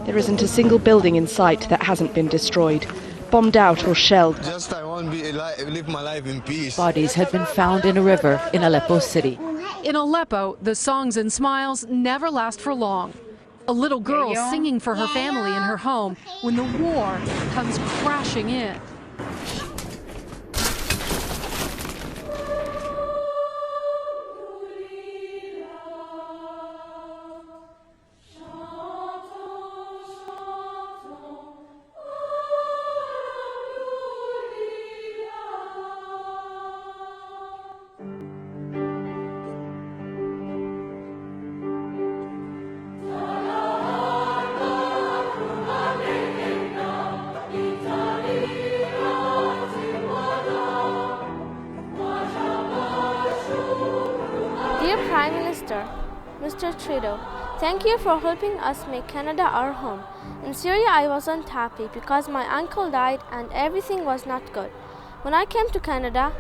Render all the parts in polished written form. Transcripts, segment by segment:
There isn't a single building in sight that hasn't been destroyed, bombed out or shelled. Just I want to live my life in peace. Bodies have been found in a river in Aleppo city. In Aleppo, the songs and smiles never last for long. A little girl singing for her family in her home when the war comes crashing in. Dear Prime Minister, Mr. Trudeau, thank you for helping us make Canada our home. In Syria, I wasn't happy because my uncle died and everything was not good. When I came to Canada,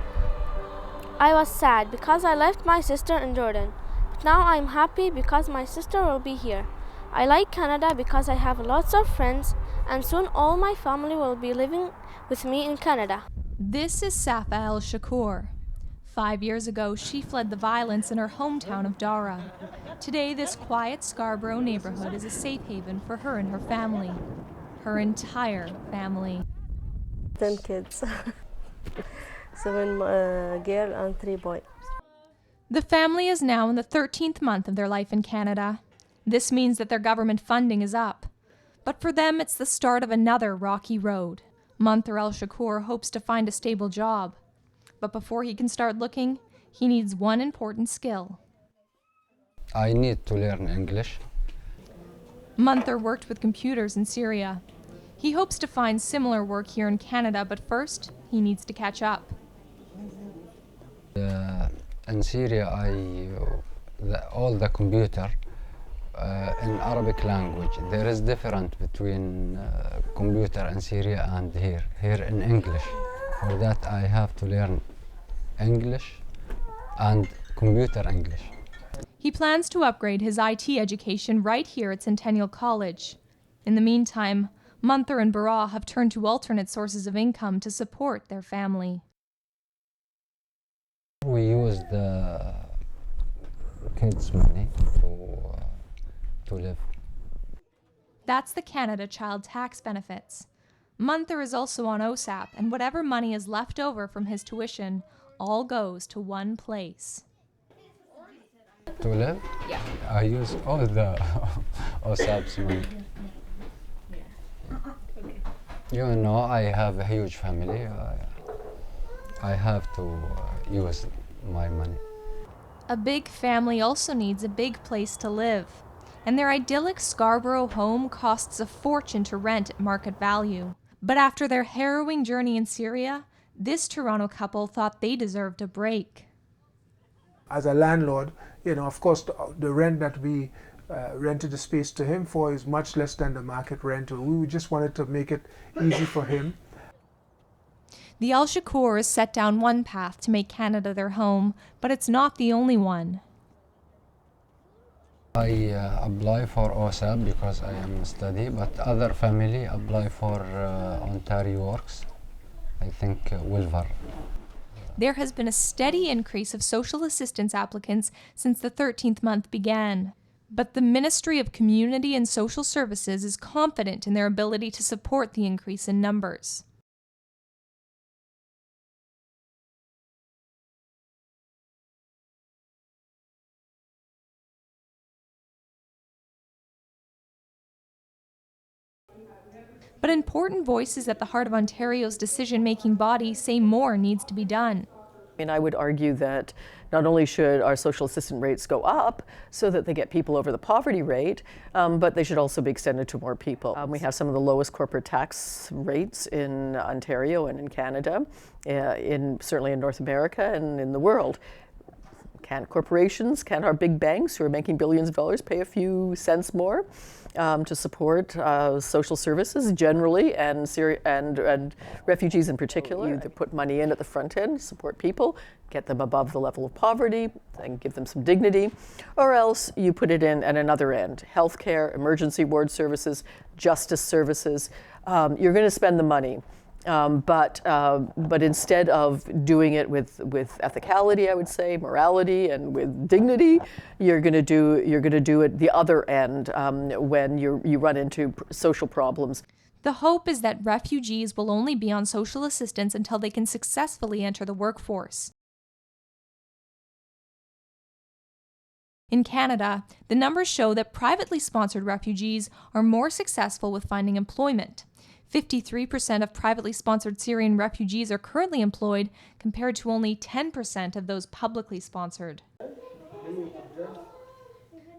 I was sad because I left my sister in Jordan. But now I'm happy because my sister will be here. I like Canada because I have lots of friends and soon all my family will be living with me in Canada. This is Safa El-Shakour. 5 years ago, she fled the violence in her hometown of Dara. Today, this quiet Scarborough neighborhood is a safe haven for her and her family. Her entire family. 10 kids. 7 girl and 3 boys. The family is now in the 13th month of their life in Canada. This means that their government funding is up. But for them, it's the start of another rocky road. Munther El-Shakour hopes to find a stable job. But before he can start looking, he needs one important skill. I need to learn English. Munther worked with computers in Syria. He hopes to find similar work here in Canada, but first, he needs to catch up. In Syria, all the computer in Arabic language. There is difference between computer in Syria and here in English. For that, I have to learn English and computer English. He plans to upgrade his IT education right here at Centennial College. In the meantime, Munther and Barah have turned to alternate sources of income to support their family. We use the kids' money to live. That's the Canada Child Tax Benefits. Munther is also on OSAP, and whatever money is left over from his tuition all goes to one place. To live? Yeah. I use all the OSAP's money. You know, I have a huge family. I have to use my money. A big family also needs a big place to live, and their idyllic Scarborough home costs a fortune to rent at market value. But after their harrowing journey in Syria, this Toronto couple thought they deserved a break. As a landlord, of course, the rent that we rented the space to him for is much less than the market rental. We just wanted to make it easy for him. The El-Shakours set down one path to make Canada their home, but it's not the only one. I apply for OSAP because I am study, but other family apply for Ontario Works. I think Wilver. There has been a steady increase of social assistance applicants since the 13th month began. But the Ministry of Community and Social Services is confident in their ability to support the increase in numbers. But important voices at the heart of Ontario's decision-making body say more needs to be done. And I would argue that not only should our social assistance rates go up so that they get people over the poverty rate, but they should also be extended to more people. We have some of the lowest corporate tax rates in Ontario and in Canada, certainly in North America and in the world. Can our big banks who are making billions of dollars pay a few cents more? to support social services generally and refugees in particular. You either put money in at the front end, support people, get them above the level of poverty, and give them some dignity, or else you put it in at another end, healthcare, emergency ward services, justice services. You're going to spend the money. But instead of doing it with ethicality, I would say, morality, and with dignity, you're going to do it the other end when you run into social problems. The hope is that refugees will only be on social assistance until they can successfully enter the workforce. In Canada, the numbers show that privately sponsored refugees are more successful with finding employment. 53% of privately sponsored Syrian refugees are currently employed, compared to only 10% of those publicly sponsored.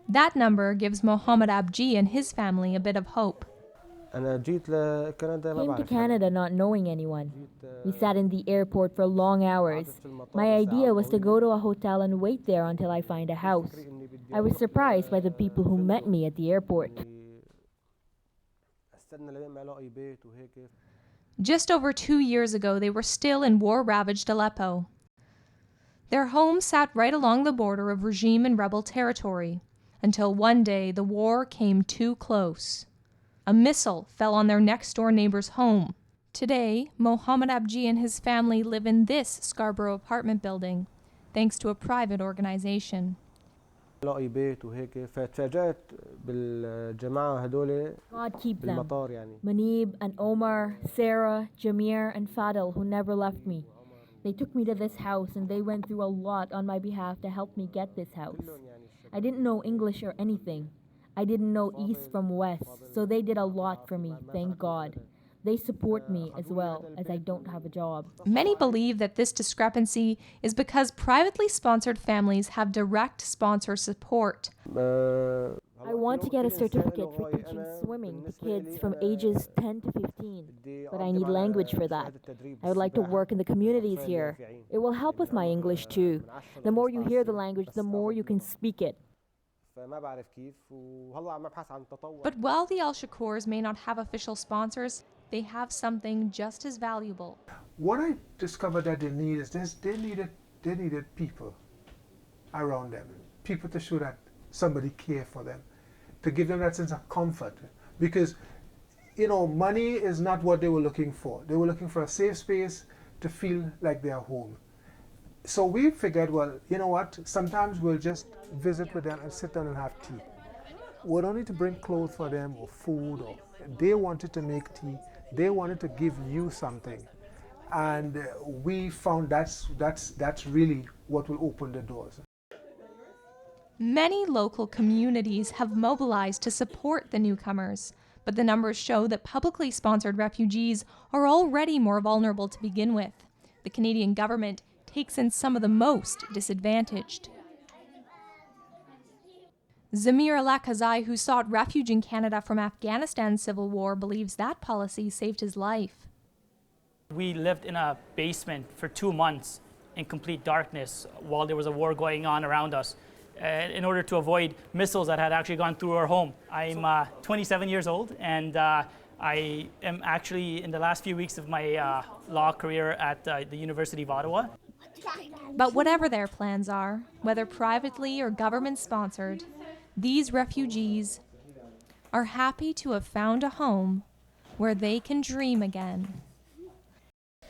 That number gives Mohammed Abji and his family a bit of hope. Came to Canada not knowing anyone. We sat in the airport for long hours. My idea was to go to a hotel and wait there until I find a house. I was surprised by the people who met me at the airport. Just over 2 years ago, they were still in war-ravaged Aleppo. Their home sat right along the border of regime and rebel territory, until one day the war came too close. A missile fell on their next-door neighbor's home. Today, Mohammed Abji and his family live in this Scarborough apartment building, thanks to a private organization. God keep them. Manib and Omar, Sarah, Jamir, and Fadil, who never left me. They took me to this house and they went through a lot on my behalf to help me get this house. I didn't know English or anything. I didn't know East from West, so they did a lot for me, thank God. They support me as well, as I don't have a job. Many believe that this discrepancy is because privately sponsored families have direct sponsor support. I want to get a certificate for teaching swimming to kids from ages 10 to 15, but I need language for that. I would like to work in the communities here. It will help with my English too. The more you hear the language, the more you can speak it. But while the Al Shakurs may not have official sponsors, they have something just as valuable. What I discovered that they need is they needed people around them, people to show that somebody cared for them, to give them that sense of comfort. Because, money is not what they were looking for. They were looking for a safe space to feel like they're home. So we figured, well, you know what? Sometimes we'll just visit with them and sit down and have tea. We don't need to bring clothes for them or food. They wanted to make tea. They wanted to give you something. And we found that's really what will open the doors. Many local communities have mobilized to support the newcomers, but the numbers show that publicly sponsored refugees are already more vulnerable to begin with. The Canadian government takes in some of the most disadvantaged. Zamir Alakazai, who sought refuge in Canada from Afghanistan's civil war, believes that policy saved his life. We lived in a basement for 2 months in complete darkness while there was a war going on around us in order to avoid missiles that had actually gone through our home. I'm 27 years old, and I am actually in the last few weeks of my law career at the University of Ottawa. But whatever their plans are, whether privately or government-sponsored, these refugees are happy to have found a home where they can dream again.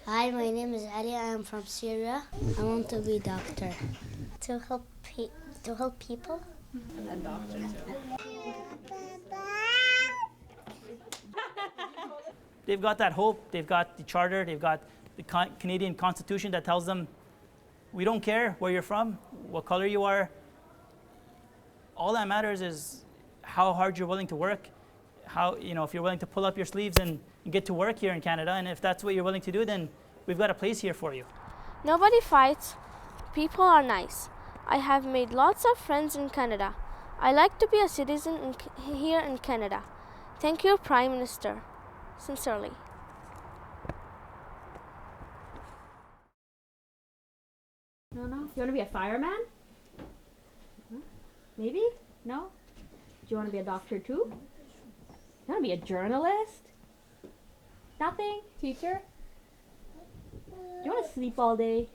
Hi, my name is Ali. I am from Syria. I want to be a doctor. To help people. A doctor too. They've got that hope, they've got the charter, they've got the Canadian Constitution that tells them, we don't care where you're from, what color you are. All that matters is how hard you're willing to work, if you're willing to pull up your sleeves and get to work here in Canada, and if that's what you're willing to do, then we've got a place here for you. Nobody fights. People are nice. I have made lots of friends in Canada. I like to be a citizen here in Canada. Thank you, Prime Minister. Sincerely. No. You want to be a fireman? Maybe? No? Do you want to be a doctor too? You want to be a journalist? Nothing? Teacher? Do you want to sleep all day?